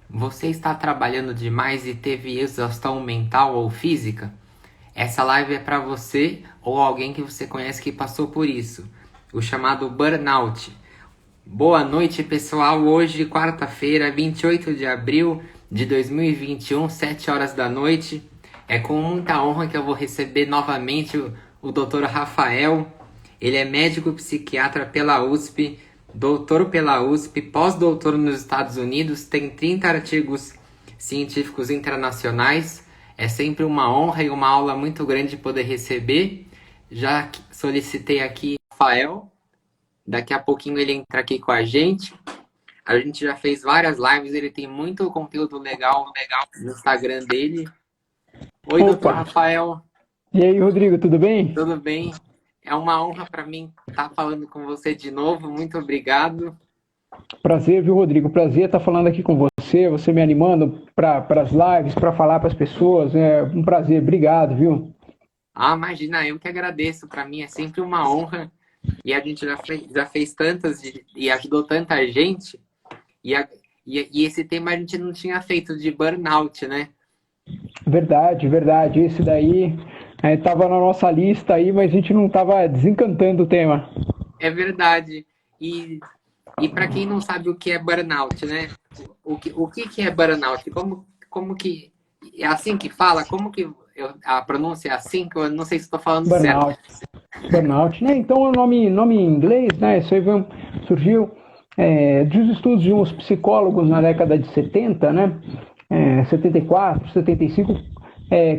Você está trabalhando demais e teve exaustão mental ou física? Essa live é para você ou alguém que você conhece que passou por isso, o chamado burnout. Boa noite, pessoal. Hoje, quarta-feira, 28 de abril de 2021, 7 horas da noite. É com muita honra que eu vou receber novamente o Dr. Rafael. Ele é médico psiquiatra pela USP, doutor pela USP, pós-doutor nos Estados Unidos, tem 30 artigos científicos internacionais. É sempre uma honra e uma aula muito grande poder receber. Já solicitei aqui o Rafael. Daqui a pouquinho ele entra aqui com a gente. A gente já fez várias lives, ele tem muito conteúdo legal no Instagram dele. Oi, doutor Opa! Rafael, E aí, Rodrigo, tudo bem? tudo bem? É uma honra para mim estar falando com você de novo. Muito obrigado. Prazer, viu, Rodrigo? Prazer estar falando aqui com você, você me animando para as lives, para falar para as pessoas. É um prazer, obrigado, viu? Ah, imagina, eu que agradeço. Para mim é sempre uma honra. E a gente já fez tantas e ajudou tanta gente. E, e esse tema a gente não tinha feito de burnout, né? Verdade, verdade. Esse daí estava na nossa lista aí, mas a gente não estava desencantando o tema. É verdade. E, e para quem não sabe o que é burnout, né? O que é burnout? Como que. É assim que fala? A pronúncia é assim? Que eu não sei se estou falando certo. Burnout. Burnout, né? Então, o nome em inglês, né? Isso aí surgiu dos estudos de uns psicólogos na década de 70, né? 74, 75,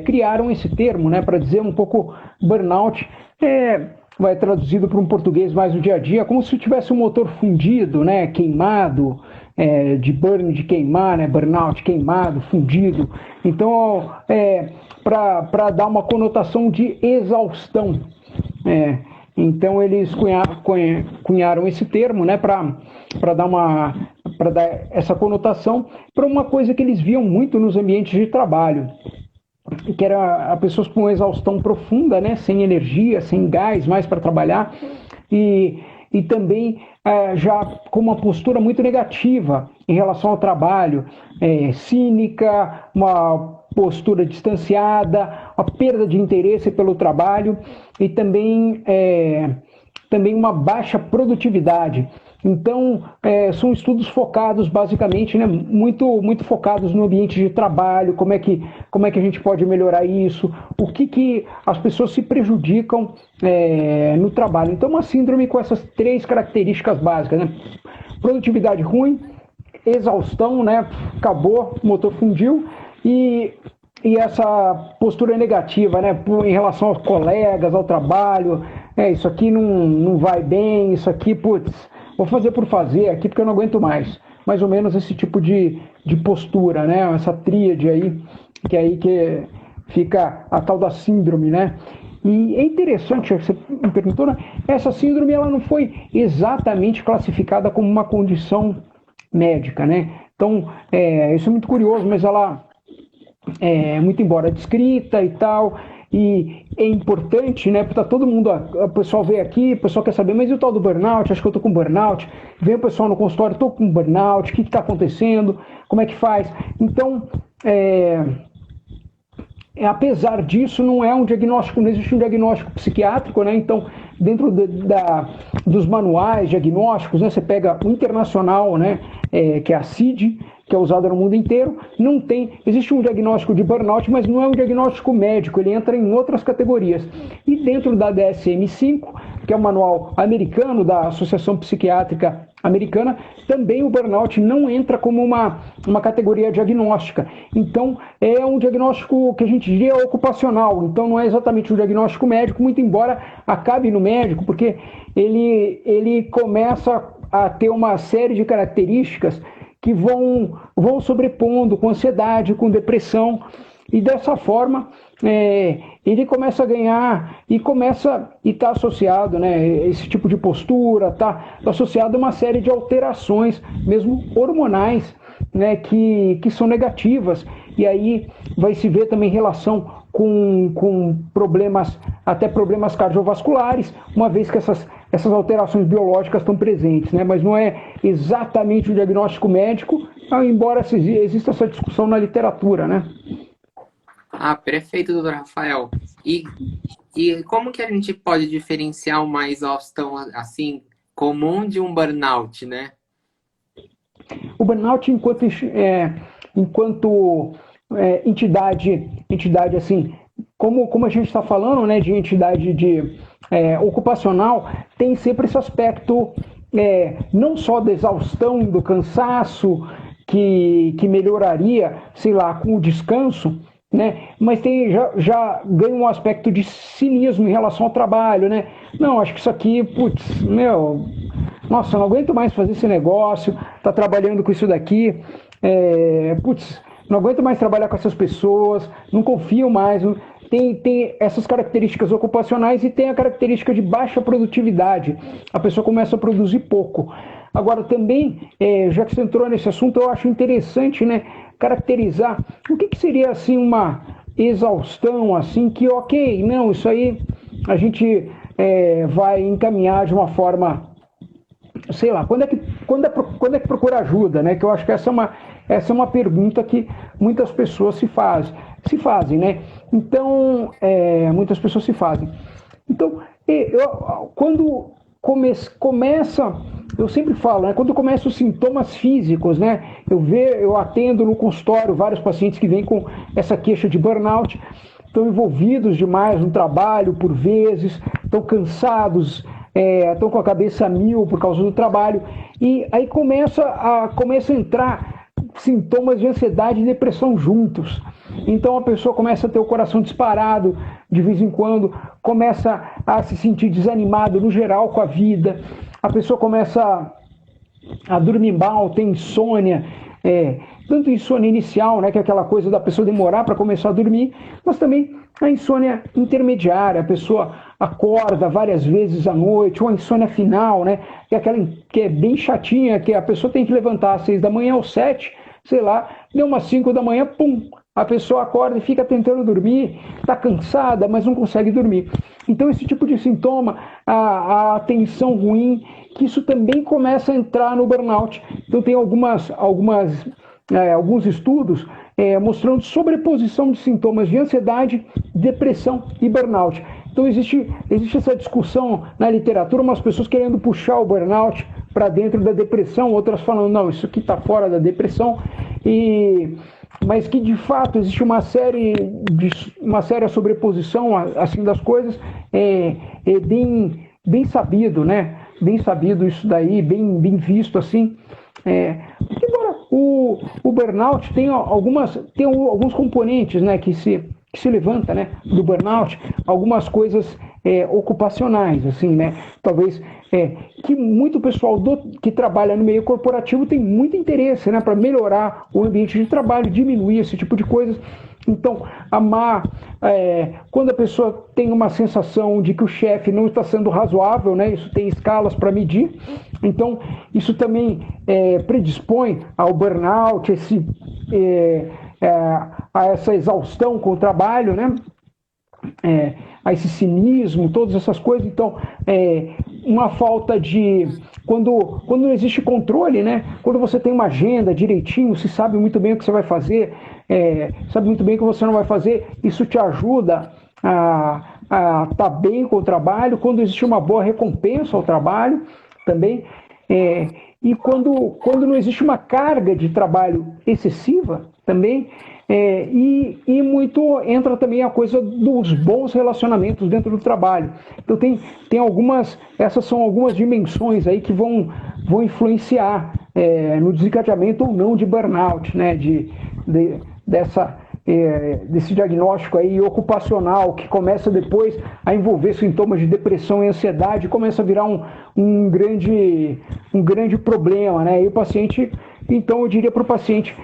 criaram esse termo, né? Para dizer um pouco burnout. Vai traduzido para um português mais do dia a dia, como se tivesse um motor fundido, né? Queimado, de burn, de queimar, né? Burnout, queimado, fundido. Então, para dar uma conotação de exaustão. É, então eles cunharam esse termo, né, para dar essa conotação para uma coisa que eles viam muito nos ambientes de trabalho, que era a pessoas com exaustão profunda, né, sem energia, sem gás mais para trabalhar e também já com uma postura muito negativa em relação ao trabalho, cínica, uma postura distanciada, a perda de interesse pelo trabalho e também uma baixa produtividade. Então, são estudos focados basicamente, né, muito focados no ambiente de trabalho, como é que a gente pode melhorar isso, o que as pessoas se prejudicam no trabalho. Então, uma síndrome com essas três características básicas, né? Produtividade ruim, exaustão, né? Acabou, o motor fundiu, e essa postura negativa, né, em relação aos colegas, ao trabalho, isso aqui não vai bem, isso aqui, putz, vou fazer por fazer aqui porque eu não aguento mais. Mais ou menos esse tipo de postura, né, essa tríade que fica a tal da síndrome, né. E é interessante, você me perguntou, né, essa síndrome ela não foi exatamente classificada como uma condição médica, né. Então, isso é muito curioso, mas ela muito embora descrita e tal, e é importante, né, porque tá todo mundo, o pessoal veio aqui, o pessoal quer saber, mas e o tal do burnout? Acho que eu tô com burnout. Vem o pessoal no consultório, tô com burnout, o que está acontecendo? Como é que faz? Então, apesar disso, não é um diagnóstico, não existe um diagnóstico psiquiátrico, né? Então, dentro dos manuais diagnósticos, né, você pega o internacional, né, que é a CID, que é usada no mundo inteiro, não tem, existe um diagnóstico de burnout, mas não é um diagnóstico médico, ele entra em outras categorias. E dentro da DSM-5, que é o manual americano da Associação Psiquiátrica Americana, também o burnout não entra como uma categoria diagnóstica. Então, é um diagnóstico que a gente diria ocupacional, então não é exatamente um diagnóstico médico, muito embora acabe no médico, porque ele começa a ter uma série de características que vão sobrepondo com ansiedade, com depressão, e dessa forma ele começa a ganhar e está associado, né, esse tipo de postura, está associado a uma série de alterações, mesmo hormonais, né, que são negativas, e aí vai se ver também relação com problemas, até problemas cardiovasculares, uma vez que essas alterações biológicas estão presentes, né? Mas não é exatamente o diagnóstico médico, embora exista essa discussão na literatura, né? Ah, perfeito, doutor Rafael. E, e como que a gente pode diferenciar uma exaustão assim comum de um burnout, né? O burnout, enquanto entidade assim, como a gente está falando, né, de entidade ocupacional, tem sempre esse aspecto não só da exaustão, do cansaço, que melhoraria, sei lá, com o descanso, né? Mas já ganha um aspecto de cinismo em relação ao trabalho, né? Não, acho que isso aqui, putz, meu, nossa, eu não aguento mais fazer esse negócio, tá trabalhando com isso daqui, putz, não aguento mais trabalhar com essas pessoas, não confio mais. Tem essas características ocupacionais e tem a característica de baixa produtividade. A pessoa começa a produzir pouco. Agora, também, já que você entrou nesse assunto, eu acho interessante, né, caracterizar o que seria assim uma exaustão, assim, que ok, não, isso aí a gente vai encaminhar de uma forma, sei lá, quando é que procura ajuda, né? Que eu acho que essa é uma pergunta que muitas pessoas se fazem, né? Então, muitas pessoas se fazem. Então, quando começa, eu sempre falo, né? Quando começam os sintomas físicos, né? Eu atendo no consultório vários pacientes que vêm com essa queixa de burnout, estão envolvidos demais no trabalho por vezes, estão cansados, estão com a cabeça a mil por causa do trabalho, e aí começa a entrar sintomas de ansiedade e depressão juntos. Então a pessoa começa a ter o coração disparado de vez em quando, começa a se sentir desanimado no geral com a vida, a pessoa começa a dormir mal, tem insônia, tanto insônia inicial, né, que é aquela coisa da pessoa demorar para começar a dormir, mas também a insônia intermediária, a pessoa acorda várias vezes à noite, ou a insônia final, né, que é aquela que é bem chatinha, que a pessoa tem que levantar às 6 da manhã ou 7, sei lá, deu umas 5 da manhã, pum, a pessoa acorda e fica tentando dormir, está cansada, mas não consegue dormir. Então esse tipo de sintoma, a atenção ruim, que isso também começa a entrar no burnout. Então tem alguns estudos mostrando sobreposição de sintomas de ansiedade, depressão e burnout. Então existe essa discussão na literatura, umas pessoas querendo puxar o burnout para dentro da depressão, outras falando, não, isso aqui está fora da depressão, mas que de fato existe uma séria sobreposição assim das coisas, bem sabido, né? Bem sabido isso daí, bem visto assim. Embora o burnout tem alguns componentes, né, que se levanta, né, do burnout, algumas coisas ocupacionais, assim, né, talvez que muito pessoal que trabalha no meio corporativo tem muito interesse, né, para melhorar o ambiente de trabalho, diminuir esse tipo de coisas. Então, quando a pessoa tem uma sensação de que o chefe não está sendo razoável, né, isso tem escalas para medir, então isso também predispõe ao burnout, a essa exaustão com o trabalho, né, a esse cinismo, todas essas coisas. Então, uma falta de... Quando não existe controle, né? Quando você tem uma agenda direitinho, se sabe muito bem o que você vai fazer, sabe muito bem o que você não vai fazer, isso te ajuda a estar bem com o trabalho. Quando existe uma boa recompensa ao trabalho também, e quando não existe uma carga de trabalho excessiva também, e muito entra também a coisa dos bons relacionamentos dentro do trabalho. Então essas são algumas dimensões aí que vão influenciar no desencadeamento ou não de burnout, né? Desse diagnóstico aí ocupacional que começa depois a envolver sintomas de depressão e ansiedade, começa a virar um grande problema, né? E o paciente, então eu diria para o paciente,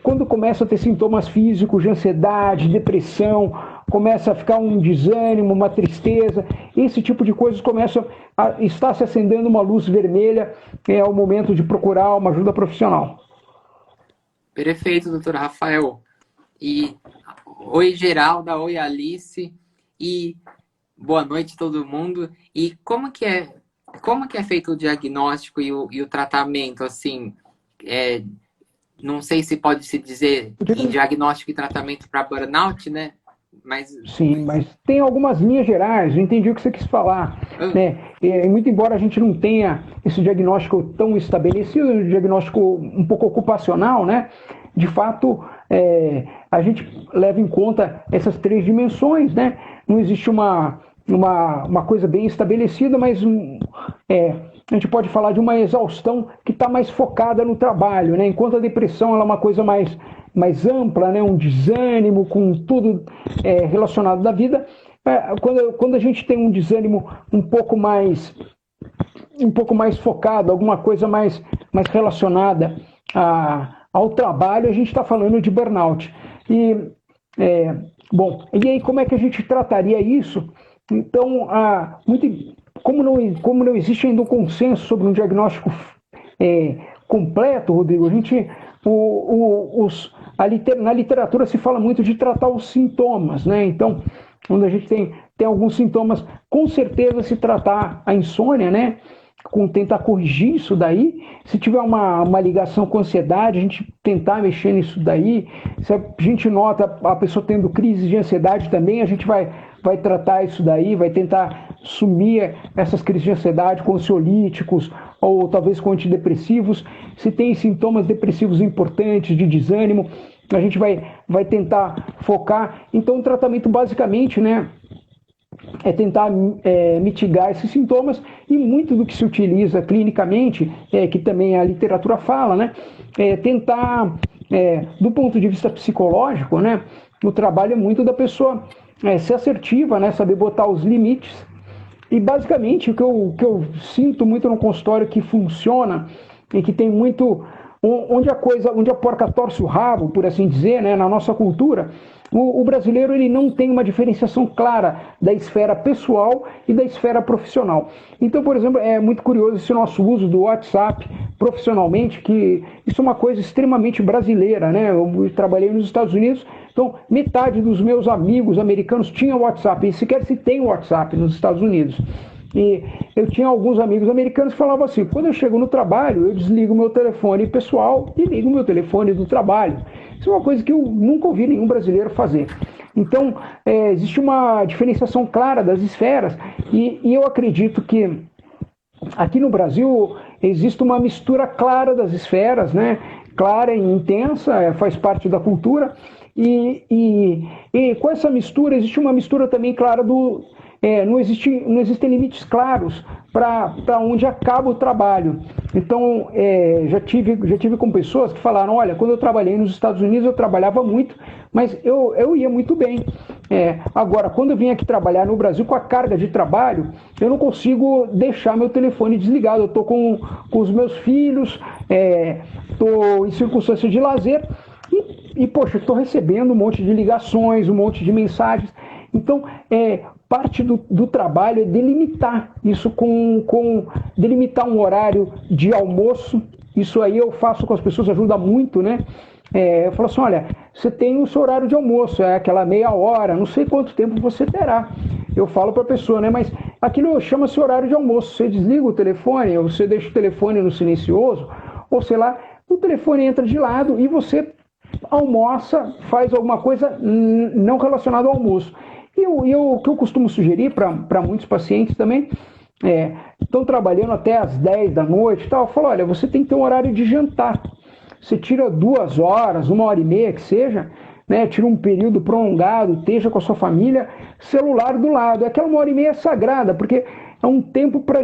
quando começa a ter sintomas físicos de ansiedade, depressão, começa a ficar um desânimo, uma tristeza, esse tipo de coisas começa a estar se acendendo uma luz vermelha, é o momento de procurar uma ajuda profissional. Perfeito, doutor Rafael. E oi, Geralda, oi, Alice, e boa noite todo mundo. E como que é feito o diagnóstico e o tratamento, assim, não sei se pode se dizer em diagnóstico e tratamento para burnout, né? Mas Sim, mas tem algumas linhas gerais, eu entendi o que você quis falar. Né? Muito embora a gente não tenha esse diagnóstico tão estabelecido, um diagnóstico um pouco ocupacional, né? De fato, a gente leva em conta essas três dimensões, né? Não existe uma coisa bem estabelecida, mas a gente pode falar de uma exaustão que está mais focada no trabalho, né? Enquanto a depressão ela é uma coisa mais ampla, né? Um desânimo com tudo relacionado da vida. Quando a gente tem um desânimo um pouco mais focado, alguma coisa mais relacionada ao trabalho, a gente está falando de burnout. Bom, e aí como é que a gente trataria isso? Então, como não existe ainda um consenso sobre um diagnóstico completo, Rodrigo, na literatura se fala muito de tratar os sintomas, né? Então, quando a gente tem alguns sintomas, com certeza se tratar a insônia, né? Tentar corrigir isso daí. Se tiver uma ligação com ansiedade, a gente tentar mexer nisso daí. Se a gente nota a pessoa tendo crise de ansiedade também, a gente vai tratar isso daí, vai tentar sumir essas crises de ansiedade com ansiolíticos ou talvez com antidepressivos. Se tem sintomas depressivos importantes, de desânimo, a gente vai tentar focar. Então, o tratamento basicamente, né, é tentar mitigar esses sintomas, e muito do que se utiliza clinicamente, que também a literatura fala, né, tentar, do ponto de vista psicológico, né, o trabalho é muito da pessoa ser assertiva, né, saber botar os limites. E basicamente o que eu sinto muito no consultório que funciona e que tem muito onde a porca torce o rabo, por assim dizer, né, na nossa cultura, o brasileiro ele não tem uma diferenciação clara da esfera pessoal e da esfera profissional. Então, por exemplo, é muito curioso esse nosso uso do WhatsApp profissionalmente, que isso é uma coisa extremamente brasileira, né? Eu trabalhei nos Estados Unidos, então metade dos meus amigos americanos tinham WhatsApp, e sequer se tem WhatsApp nos Estados Unidos. E eu tinha alguns amigos americanos que falavam assim: quando eu chego no trabalho, eu desligo meu telefone pessoal e ligo meu telefone do trabalho. Isso é uma coisa que eu nunca ouvi nenhum brasileiro fazer. Então, existe uma diferenciação clara das esferas, e eu acredito que aqui no Brasil existe uma mistura clara das esferas, né? Clara e intensa, faz parte da cultura, e com essa mistura existe uma mistura também clara do... não existem limites claros para onde acaba o trabalho. Então, já tive com pessoas que falaram: olha, quando eu trabalhei nos Estados Unidos eu trabalhava muito, mas eu ia muito bem. Agora, quando eu vim aqui trabalhar no Brasil com a carga de trabalho, eu não consigo deixar meu telefone desligado. Eu estou com os meus filhos, estou em circunstâncias de lazer e poxa, estou recebendo um monte de ligações, um monte de mensagens. Então, parte do trabalho é delimitar isso delimitar um horário de almoço. Isso aí eu faço com as pessoas, ajuda muito, né? Eu falo assim: olha, você tem o seu horário de almoço, aquela meia hora, não sei quanto tempo você terá. Eu falo para a pessoa, né? Mas aquilo chama-se horário de almoço. Você desliga o telefone, ou você deixa o telefone no silencioso, ou sei lá, o telefone entra de lado e você almoça, faz alguma coisa não relacionada ao almoço. E o que eu costumo sugerir para muitos pacientes também, estão trabalhando até às 10 da noite e tal, eu falo: olha, você tem que ter um horário de jantar. Você tira 2 horas, 1h30 que seja, né, tira um período prolongado, esteja com a sua família, celular do lado. Aquela 1h30 sagrada, porque é um tempo para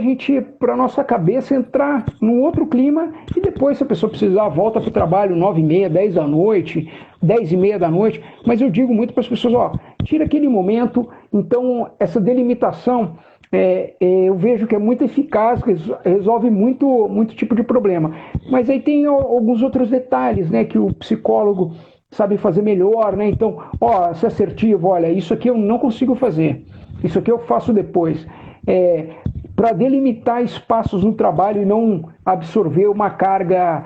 a nossa cabeça entrar num outro clima, e depois, se a pessoa precisar, volta para o trabalho 9h30, 10 da noite, 10h30 da noite. Mas eu digo muito para as pessoas: tira aquele momento. Então, essa delimitação, eu vejo que é muito eficaz, resolve muito tipo de problema. Mas aí tem alguns outros detalhes, né, que o psicólogo sabe fazer melhor, né? Então, ser assertivo: olha, isso aqui eu não consigo fazer, isso aqui eu faço depois. Para delimitar espaços no trabalho e não absorver uma carga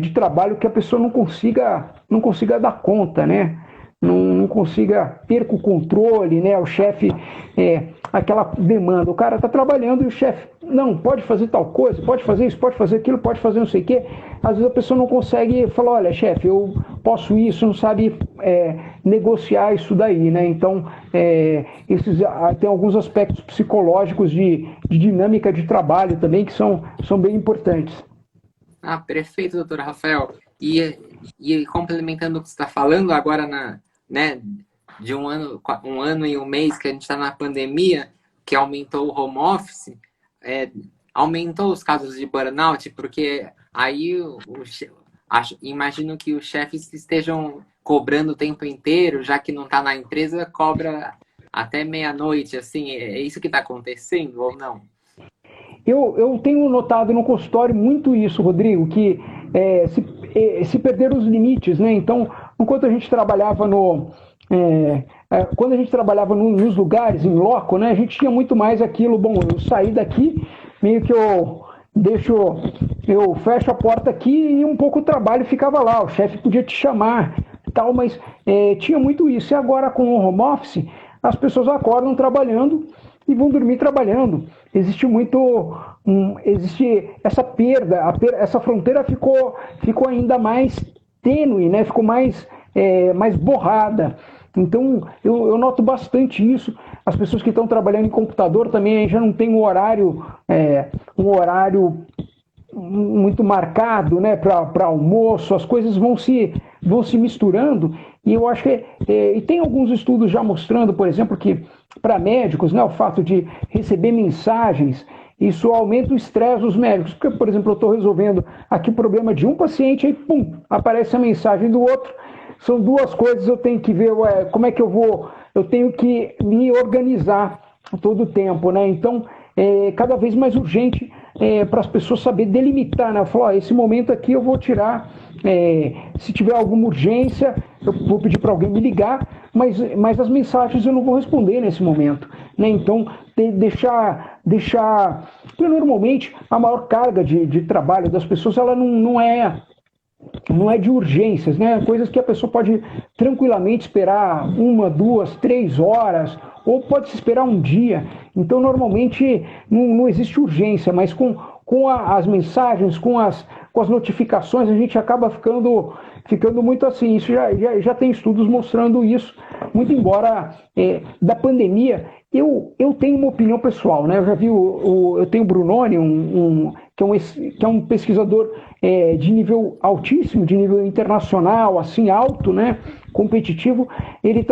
de trabalho que a pessoa não consiga dar conta, né? Não consiga, perca o controle, né? O chefe, aquela demanda, o cara está trabalhando e o chefe não, pode fazer tal coisa, pode fazer isso, pode fazer aquilo, pode fazer não sei o quê. Às vezes a pessoa não consegue falar, olha, chefe, eu posso isso, não sabe negociar isso daí, né? Então, tem alguns aspectos psicológicos de dinâmica de trabalho também que são bem importantes. Ah, perfeito, doutor Rafael. E complementando o que você está falando agora né, de um ano e um mês que a gente está na pandemia, que aumentou o home office, aumentou os casos de burnout, porque aí imagino que os chefes estejam cobrando o tempo inteiro, já que não está na empresa, cobra até meia-noite, assim, é isso que está acontecendo ou não? Eu tenho notado no consultório muito isso, Rodrigo, que se perderam os limites, né? Então, enquanto a gente trabalhava quando a gente trabalhava nos lugares, em loco, né? A gente tinha muito mais aquilo, bom, eu saí daqui, meio que eu fecho a porta aqui e um pouco o trabalho ficava lá, o chefe podia te chamar, tal, mas tinha muito isso. E agora com o home office, as pessoas acordam trabalhando e vão dormir trabalhando. Existe essa perda, essa fronteira ficou ainda mais tênue, né? Ficou mais borrada. Então, eu noto bastante isso. As pessoas que estão trabalhando em computador também já não tem um horário muito marcado, né, para almoço, as coisas vão se misturando, e eu acho que e tem alguns estudos já mostrando, por exemplo, que para médicos, né, o fato de receber mensagens, isso aumenta o estresse dos médicos, porque, por exemplo, eu estou resolvendo aqui o problema de um paciente, aí, pum, aparece a mensagem do outro, são duas coisas, eu tenho que ver como é que eu tenho que me organizar todo o tempo, né, então, cada vez mais urgente para as pessoas saber delimitar, né? Falar, esse momento aqui eu vou tirar, se tiver alguma urgência, eu vou pedir para alguém me ligar, mas as mensagens eu não vou responder nesse momento, né? Então, porque normalmente a maior carga de trabalho das pessoas, ela não é de urgências, né? Coisas que a pessoa pode tranquilamente esperar 1, 2, 3 horas, ou pode se esperar um dia. Então, normalmente, não existe urgência, mas com as mensagens, com as notificações, a gente acaba ficando muito assim. Isso já tem estudos mostrando isso, muito embora da pandemia. Eu tenho uma opinião pessoal, né? Eu já vi eu tenho o Brunoni, que é um pesquisador de nível altíssimo, de nível internacional, assim, alto, né? Competitivo. Ele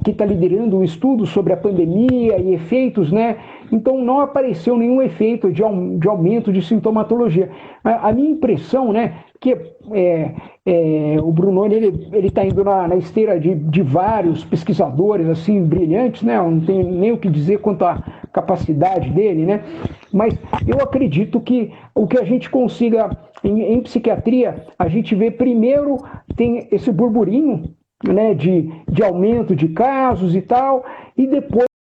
que está liderando um estudo sobre a pandemia e efeitos, né? Então não apareceu nenhum efeito de aumento de sintomatologia. A minha impressão, né? Que o Brunoni ele está indo na esteira de vários pesquisadores assim brilhantes, né? Eu não tenho nem o que dizer quanto à capacidade dele, né? Mas eu acredito que o que a gente consiga em psiquiatria, a gente vê primeiro tem esse burburinho, né? De aumento de casos e tal, e depois